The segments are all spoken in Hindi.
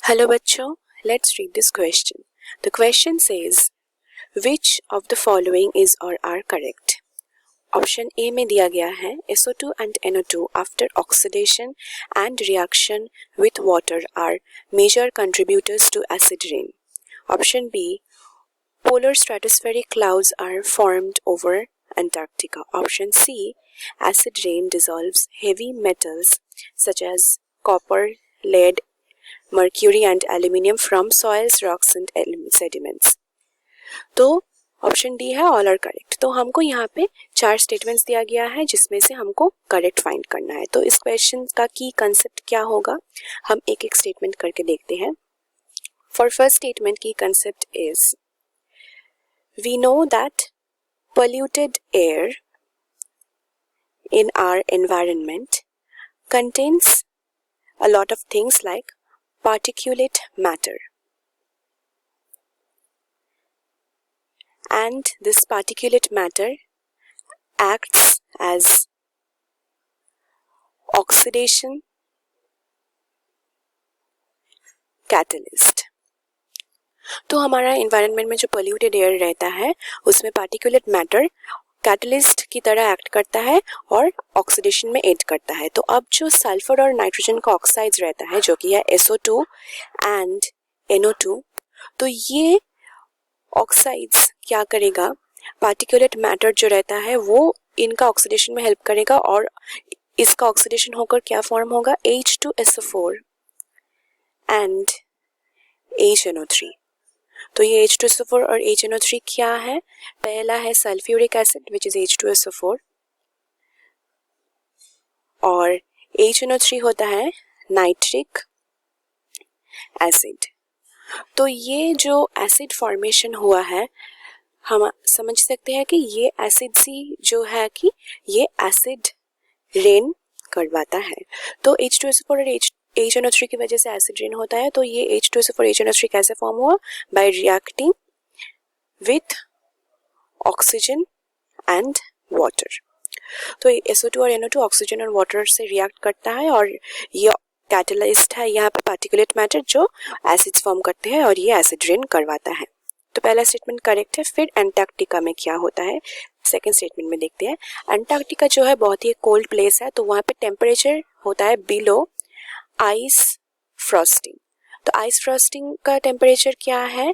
Hello बच्चों, let's read this question. The question says, which of the following is or are correct? Option A में दिया गया है SO2 and NO2 after oxidation and reaction with water are major contributors to acid rain. Option B, polar stratospheric clouds are formed over Antarctica. Option C, acid rain dissolves heavy metals such as copper, lead, mercury and aluminium from soils, rocks and sediments. तो ऑप्शन डी है ऑल आर करेक्ट. तो हमको यहाँ पे 4 स्टेटमेंट्स दिया गया है जिसमें से हमको करेक्ट फाइंड करना है. तो इस क्वेश्चन का की कंसेप्ट क्या होगा, हम एक एक स्टेटमेंट करके देखते हैं. फॉर फर्स्ट स्टेटमेंट की concept is, we know that polluted air in our environment contains a lot of things like particulate matter, and this particulate matter acts as oxidation catalyst. तो हमारा एनवायरनमेंट में जो पोल्यूटेड एयर रहता है उसमें पार्टिकुलेट मैटर कैटलिस्ट की तरह एक्ट करता है और ऑक्सीडेशन में एड करता है. तो अब जो सल्फर और नाइट्रोजन का ऑक्साइड्स रहता है जो कि है SO2 एंड NO2, तो ये ऑक्साइड्स क्या करेगा, पार्टिकुलेट मैटर जो रहता है वो इनका ऑक्सीडेशन में हेल्प करेगा और इसका ऑक्सीडेशन होकर क्या फॉर्म होगा, H2SO4 एंड HNO3. तो ये H2SO4 और HNO3 क्या है, पहला है sulphuric acid which is H2SO4 और HNO3 होता है नाइट्रिक एसिड. तो ये जो एसिड फॉर्मेशन हुआ है हम समझ सकते हैं कि ये एसिड सी जो है कि ये एसिड रेन करवाता है. तो H2SO4 और HNO3 की वजह से एसिड रेन होता है. तो ये H2SO4 HNO3 कैसे फॉर्म हुआ, bye reacting with oxygen and water. तो SO2 और NO2 ऑक्सीजन और वाटर से रिएक्ट करता है और ये कैटलिस्ट है यहाँ पे पार्टिकुलेट मैटर जो एसिड्स फॉर्म करते हैं और ये एसिड रेन करवाता है. तो पहला स्टेटमेंट करेक्ट है. फिर एंटार्क्टिका में क्या होता है, सेकेंड स्टेटमेंट में देखते हैं. एंटार्क्टिका जो है बहुत ही कोल्ड प्लेस है, तो वहाँ पे टेम्परेचर होता है बिलो आइस फ्रॉस्टिंग. तो आइस फ्रॉस्टिंग का टेम्परेचर क्या है,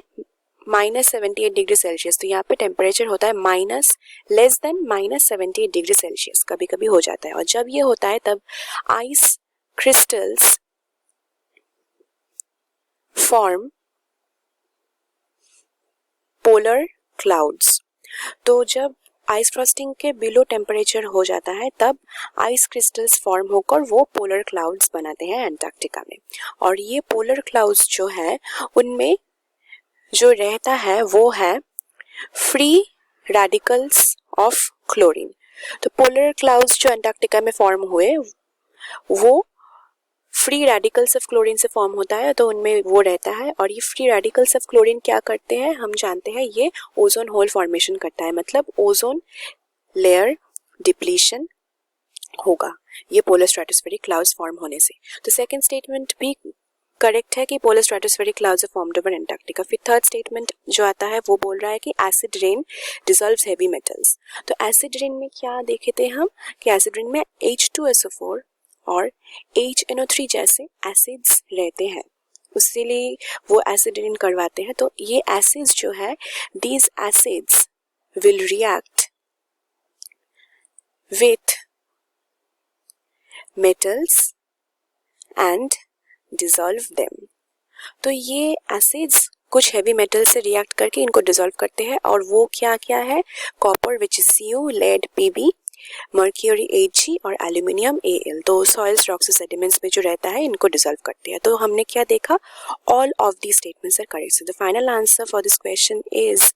-78 डिग्री सेल्सियस. तो यहाँ पे टेम्परेचर होता है -78 डिग्री सेल्सियस, कभी कभी हो जाता है. और जब ये होता है तब ice crystals form polar clouds. तो जब आइस फ्रॉस्टिंग के बिलो टेम्परेचर हो जाता है तब आइस क्रिस्टल्स फॉर्म होकर वो पोलर क्लाउड्स बनाते हैं एंटार्क्टिका में. और ये पोलर क्लाउड्स जो है उनमें जो रहता है वो है फ्री रेडिकल्स ऑफ क्लोरीन. तो पोलर क्लाउड्स जो एंटार्क्टिका में फॉर्म हुए वो फ्री रेडिकल्स ऑफ क्लोरीन से फॉर्म होता है. तो उनमें वो रहता है और ये फ्री रेडिकल्स ऑफ क्लोरीन क्या करते हैं, हम जानते हैं ये ओजोन होल फॉर्मेशन करता है, मतलब ओजोन लेयर डिप्लीशन होगा ये पोलर स्ट्रेटोस्फेरिक क्लाउड्स फॉर्म होने से. तो सेकंड स्टेटमेंट भी करेक्ट है कि polar stratospheric clouds are formed over Antarctica. फिर थर्ड स्टेटमेंट जो आता है वो बोल रहा है कि acid rain dissolves heavy metals. तो एसिड रेन में क्या देखे थे हम कि एसिड रेन में H2SO4 और HNO3 जैसे एसिड्स रहते हैं, इसीलिए वो एसिड रेन करवाते हैं. तो ये एसिड्स जो है, these acids will react with metals and dissolve them. तो ये एसिड्स कुछ हैवी मेटल से रिएक्ट करके इनको डिसॉल्व करते हैं और वो क्या क्या है, copper which is Cu, lead Pb, mercury Hg और एल्यूमिनियम Al. तो सॉइल्स, रॉक्स और सेडिमेंट्स में जो रहता है इनको डिसॉल्व करते हैं. तो हमने क्या देखा, all of these statements are correct. So the final answer for this question is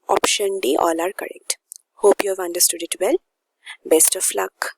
option D, all are correct. Hope you have understood it well. Best of luck.